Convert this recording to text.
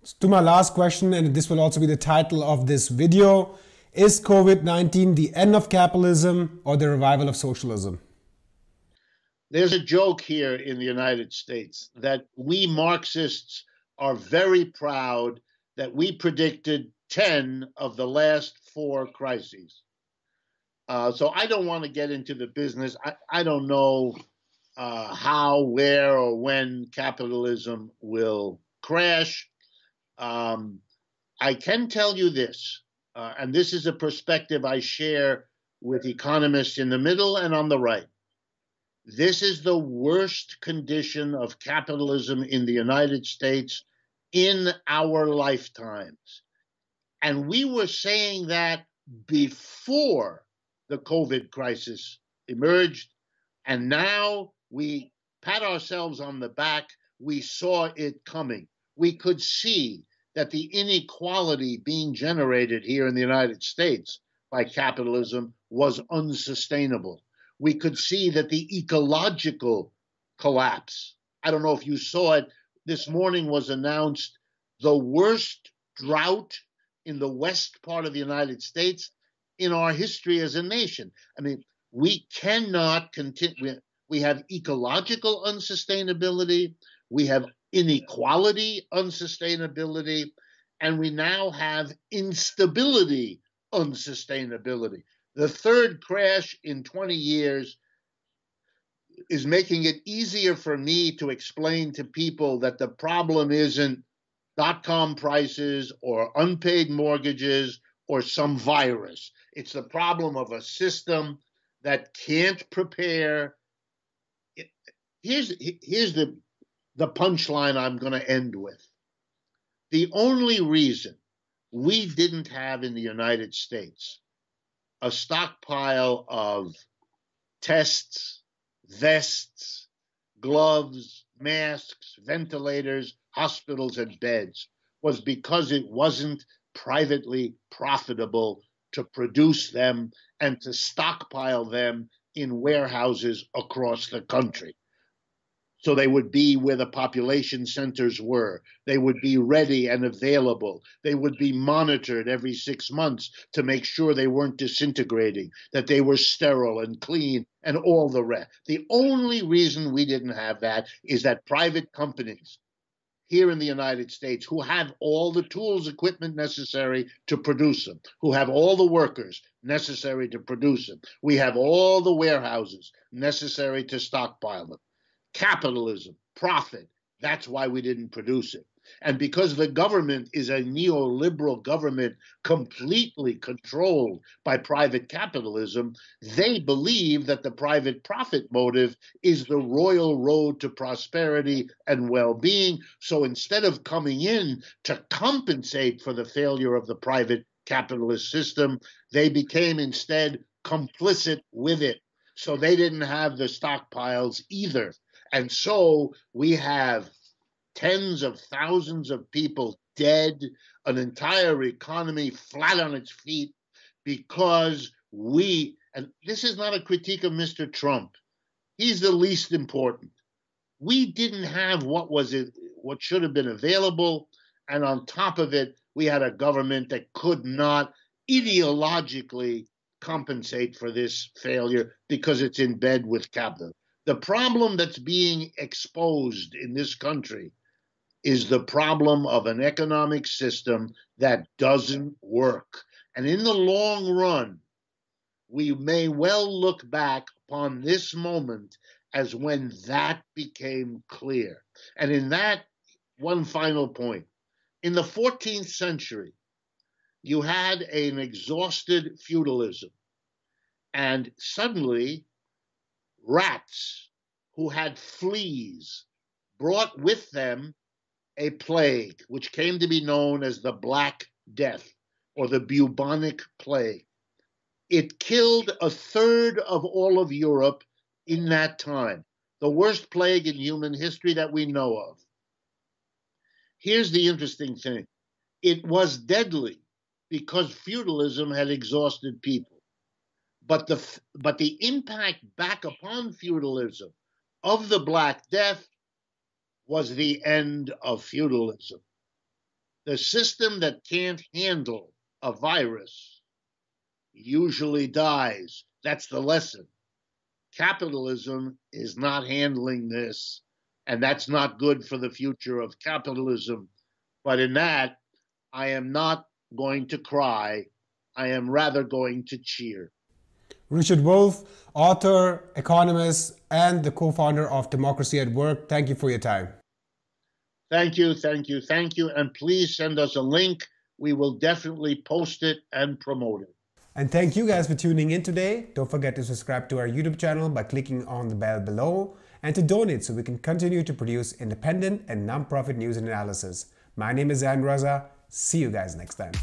To my last question, and this will also be the title of this video, is COVID-19 the end of capitalism or the revival of socialism? There's a joke here in the United States that we Marxists are very proud that we predicted 10 of the last 4 crises. So I don't want to get into the business. I don't know how, where, or when capitalism will crash. I can tell you this, and this is a perspective I share with economists in the middle and on the right. This is the worst condition of capitalism in the United States in our lifetimes. And we were saying that before the COVID crisis emerged, and now we pat ourselves on the back. We saw it coming. We could see that the inequality being generated here in the United States by capitalism was unsustainable. We could see that the ecological collapse, I don't know if you saw it, this morning was announced the worst drought in the west part of the United States in our history as a nation. I mean, we cannot continue. We have ecological unsustainability, we have inequality unsustainability, and we now have instability unsustainability. The third crash in 20 years is making it easier for me to explain to people that the problem isn't dot-com prices or unpaid mortgages or some virus. It's the problem of a system that can't prepare. Here's the punchline I'm going to end with. The only reason we didn't have in the United States a stockpile of tests, vests, gloves, masks, ventilators, hospitals, and beds was because it wasn't privately profitable to produce them and to stockpile them in warehouses across the country. So they would be where the population centers were. They would be ready and available. They would be monitored every 6 months to make sure they weren't disintegrating, that they were sterile and clean and all the rest. The only reason we didn't have that is that private companies here in the United States who have all the tools, equipment necessary to produce them, who have all the workers necessary to produce them, we have all the warehouses necessary to stockpile them. Capitalism, profit, that's why we didn't produce it. And because the government is a neoliberal government completely controlled by private capitalism, they believe that the private profit motive is the royal road to prosperity and well-being. So instead of coming in to compensate for the failure of the private capitalist system, they became instead complicit with it. So they didn't have the stockpiles either. And so we have tens of thousands of people dead, an entire economy flat on its feet because we, and this is not a critique of Mr. Trump, he's the least important. We didn't have what should have been available, and on top of it, we had a government that could not ideologically compensate for this failure because it's in bed with capitalism. The problem that's being exposed in this country is the problem of an economic system that doesn't work. And in the long run, we may well look back upon this moment as when that became clear. And in that, one final point. In the 14th century, you had an exhausted feudalism, and suddenly rats who had fleas brought with them a plague, which came to be known as the Black Death or the bubonic plague. It killed a third of all of Europe in that time, the worst plague in human history that we know of. Here's the interesting thing. It was deadly because feudalism had exhausted people. But the impact back upon feudalism of the Black Death was the end of feudalism. The system that can't handle a virus usually dies. That's the lesson. Capitalism is not handling this, and that's not good for the future of capitalism. But in that, I am not going to cry. I am rather going to cheer. Richard Wolff, author, economist, and the co-founder of Democracy at Work, thank you for your time. Thank you, thank you, thank you. And please send us a link. We will definitely post it and promote it. And thank you guys for tuning in today. Don't forget to subscribe to our YouTube channel by clicking on the bell below, and to donate so we can continue to produce independent and non-profit news and analysis. My name is Zain Raza. See you guys next time.